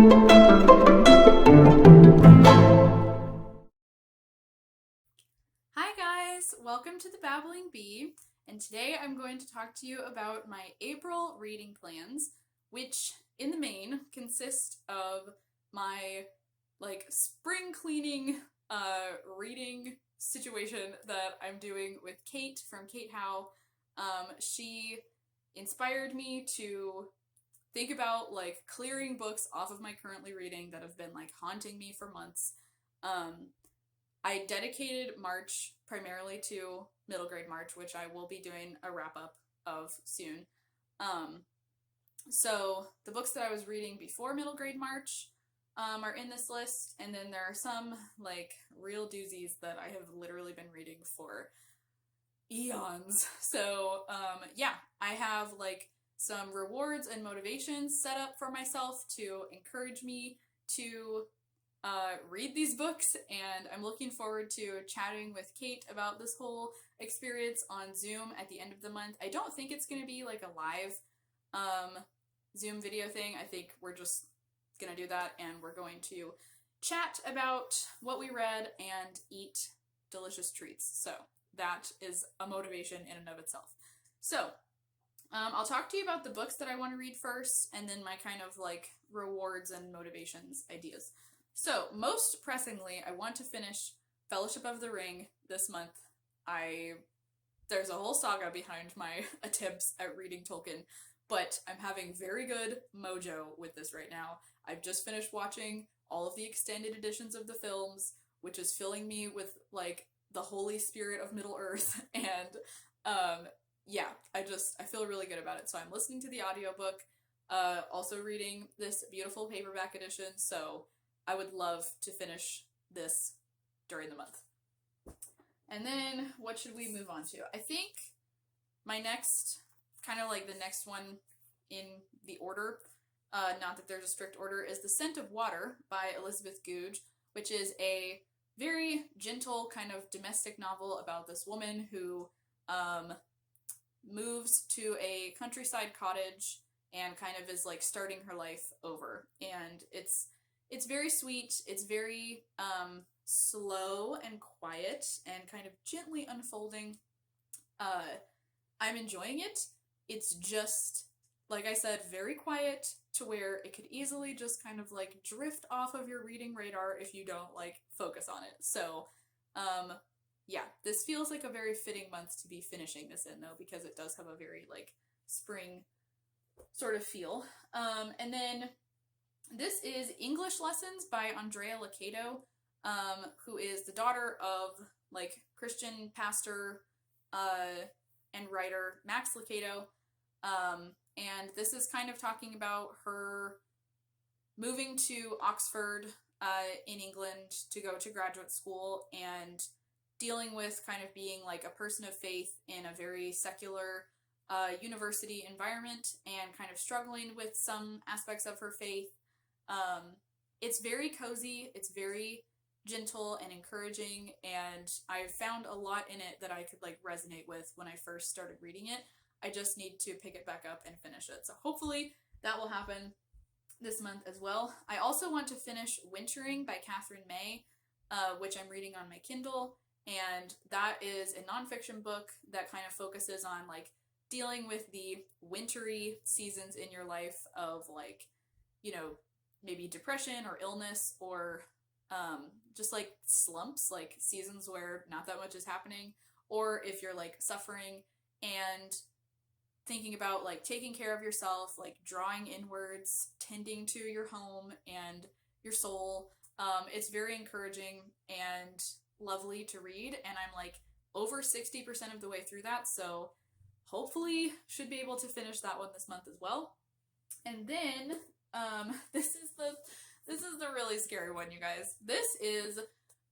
Hi guys, welcome to the Babbling Bee, and today I'm going to talk to you about my April reading plans, which in the main consist of my spring cleaning reading situation that I'm doing with Kate from Kate Howe. She inspired me to think about clearing books off of my currently reading that have been haunting me for months. I dedicated March primarily to middle grade March, which I will be doing a wrap up of soon. So the books that I was reading before middle grade March are in this list, and then there are some real doozies that I have literally been reading for eons. So yeah, I have some rewards and motivations set up for myself to encourage me to read these books, and I'm looking forward to chatting with Kate about this whole experience on Zoom at the end of the month. I don't think it's going to be a live Zoom video thing. I think we're just going to do that, and we're going to chat about what we read and eat delicious treats. So that is a motivation in and of itself. So I'll talk to you about the books that I want to read first, and then my kind of rewards and motivations ideas. So, most pressingly, I want to finish Fellowship of the Ring this month. There's a whole saga behind my attempts at reading Tolkien, but I'm having very good mojo with this right now. I've just finished watching all of the extended editions of the films, which is filling me with, the holy spirit of Middle-earth, and, yeah, I feel really good about it. So I'm listening to the audiobook, also reading this beautiful paperback edition, so I would love to finish this during the month. And then, what should we move on to? I think my next, kind of the next one in the order, not that there's a strict order, is The Scent of Water by Elizabeth Goudge, which is a very gentle kind of domestic novel about this woman who moves to a countryside cottage and kind of is starting her life over. And it's very sweet, it's very slow and quiet and kind of gently unfolding. I'm enjoying it. It's just, like I said, very quiet to where it could easily just kind of drift off of your reading radar if you don't focus on it. So yeah, this feels like a very fitting month to be finishing this in though, because it does have a very spring sort of feel. And then this is English Lessons by Andrea Lucado, who is the daughter of Christian pastor and writer Max Lucado. And this is kind of talking about her moving to Oxford in England to go to graduate school and dealing with kind of being a person of faith in a very secular university environment and kind of struggling with some aspects of her faith. It's very cozy, it's very gentle and encouraging, and I found a lot in it that I could resonate with when I first started reading it. I just need to pick it back up and finish it. So hopefully that will happen this month as well. I also want to finish Wintering by Katherine May, which I'm reading on my Kindle, and that is a nonfiction book that kind of focuses on dealing with the wintry seasons in your life of maybe depression or illness or just slumps, seasons where not that much is happening, or if you're suffering and thinking about taking care of yourself, drawing inwards, tending to your home and your soul. It's very encouraging and lovely to read, and I'm over 60% of the way through that, so hopefully should be able to finish that one this month as well. And then this is the really scary one, you guys. This is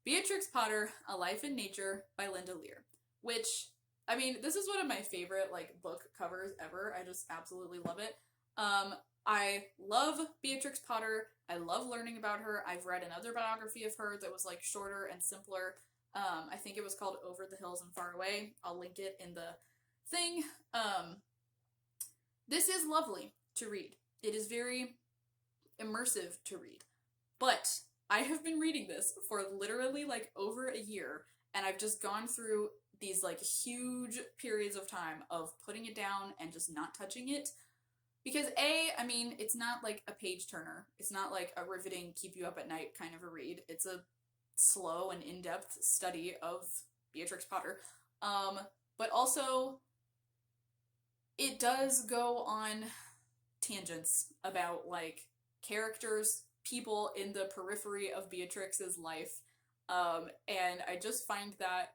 Beatrix Potter, A Life in Nature by Linda Lear, which, I mean, this is one of my favorite book covers ever. I just absolutely love it. I love Beatrix Potter. I love learning about her. I've read another biography of her that was shorter and simpler. I think it was called Over the Hills and Far Away. I'll link it in the thing. This is lovely to read. It is very immersive to read. But I have been reading this for literally like over a year, and I've just gone through these like huge periods of time of putting it down and just not touching it. Because I mean, it's not like a page turner. It's not like a riveting, keep you up at night kind of a read. It's a slow and in-depth study of Beatrix Potter. But also, it does go on tangents about like characters, people in the periphery of Beatrix's life. And I just find that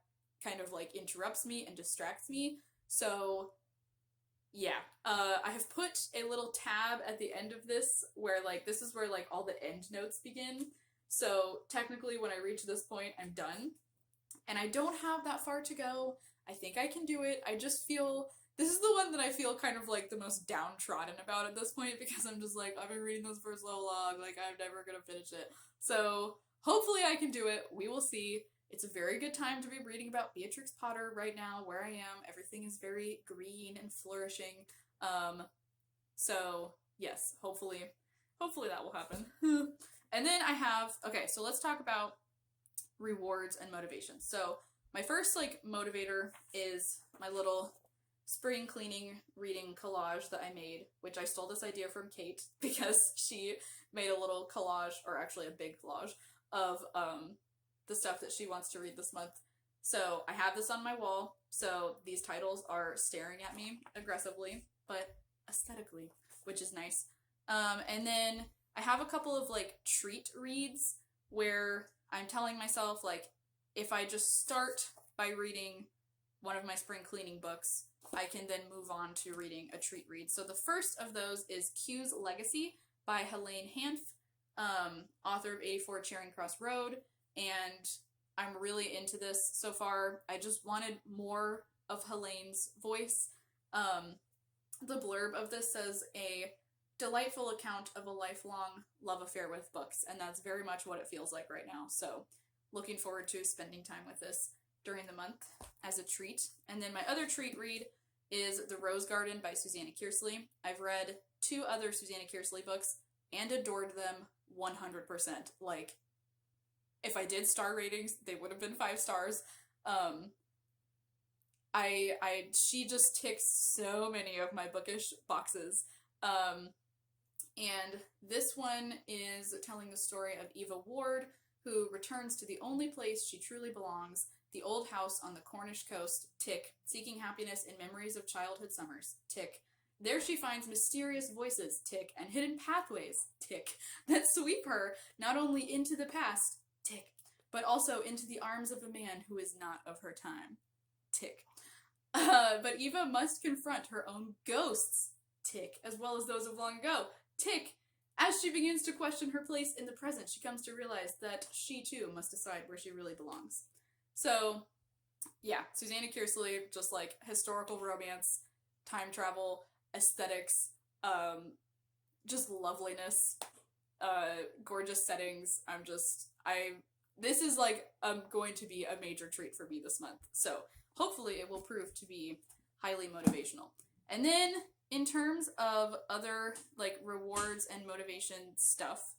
kind of like interrupts me and distracts me. So yeah, I have put a little tab at the end of this where like this is where like all the end notes begin. So technically when I reach this point, I'm done. And I don't have that far to go. I think I can do it. I just feel, this is the one that I feel kind of like the most downtrodden about at this point, because I'm just like, I've been reading this for so long, like I'm never gonna finish it. So hopefully I can do it. We will see. It's a very good time to be reading about Beatrix Potter right now, where I am. Everything is very green and flourishing. So yes, hopefully that will happen. And then I have, okay, so let's talk about rewards and motivation. So my first like motivator is my little spring cleaning reading collage that I made, which I stole this idea from Kate because she made a little collage, or actually a big collage, of the stuff that she wants to read this month. So I have this on my wall, so these titles are staring at me aggressively, but aesthetically, which is nice. And then I have a couple of like treat reads where I'm telling myself like, if I just start by reading one of my spring cleaning books, I can then move on to reading a treat read. So the first of those is Q's Legacy by Helene Hanff, author of 84 Charing Cross Road, and I'm really into this so far. I just wanted more of Helene's voice. The blurb of this says, a delightful account of a lifelong love affair with books, and that's very much what it feels like right now. So looking forward to spending time with this during the month as a treat. And then my other treat read is The Rose Garden by Susannah Kearsley. I've read 2 other Susannah Kearsley books and adored them 100%. Like, if I did star ratings, they would have been 5 stars. She just ticks so many of my bookish boxes. And this one is telling the story of Eva Ward, who returns to the only place she truly belongs, the old house on the Cornish coast, tick, seeking happiness in memories of childhood summers, tick. There she finds mysterious voices, tick, and hidden pathways, tick, that sweep her not only into the past, tick, but also into the arms of a man who is not of her time, tick. But Eva must confront her own ghosts, tick, as well as those of long ago, tick. As she begins to question her place in the present, she comes to realize that she too must decide where she really belongs. So, yeah, Susannah Kearsley, just like historical romance, time travel, aesthetics, just loveliness, gorgeous settings. This is like going to be a major treat for me this month. So hopefully it will prove to be highly motivational. And then in terms of other like rewards and motivation stuff,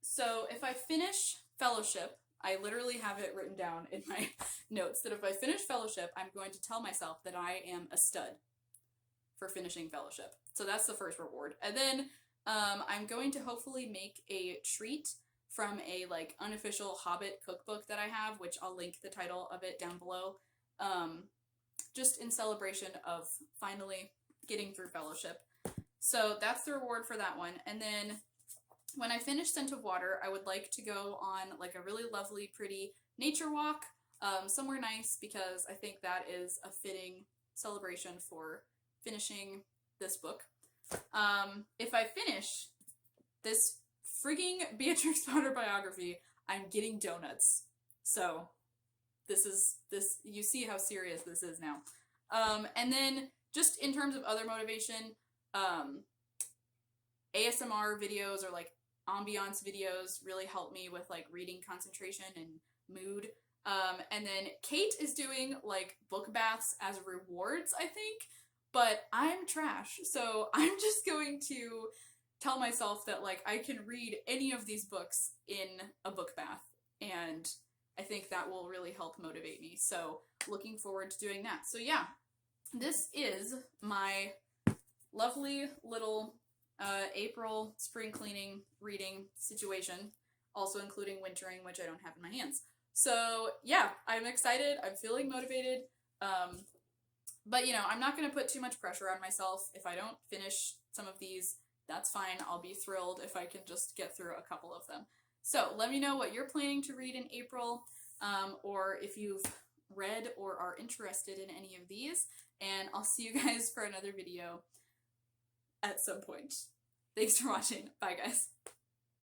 so if I finish Fellowship, I literally have it written down in my notes that if I finish Fellowship, I'm going to tell myself that I am a stud for finishing Fellowship. So that's the first reward. And then I'm going to hopefully make a treat from a like unofficial Hobbit cookbook that I have, which I'll link the title of it down below, just in celebration of finally getting through Fellowship. So that's the reward for that one. And then when I finish Scent of Water, I would like to go on like a really lovely, pretty nature walk, somewhere nice, because I think that is a fitting celebration for finishing this book. If I finish this frigging Beatrix Potter biography, I'm getting donuts. So you see how serious this is now. And then just in terms of other motivation, ASMR videos or like ambiance videos really help me with like reading concentration and mood. And then Kate is doing like book baths as rewards, I think, but I'm trash. So I'm just going to tell myself that, like, I can read any of these books in a book bath, and I think that will really help motivate me. So looking forward to doing that. So yeah, this is my lovely little April spring cleaning reading situation, also including wintering, which I don't have in my hands. So yeah, I'm excited. I'm feeling motivated. But you know, I'm not going to put too much pressure on myself. If I don't finish some of these, that's fine. I'll be thrilled if I can just get through a couple of them. So let me know what you're planning to read in April, or if you've read or are interested in any of these, and I'll see you guys for another video at some point. Thanks for watching. Bye, guys.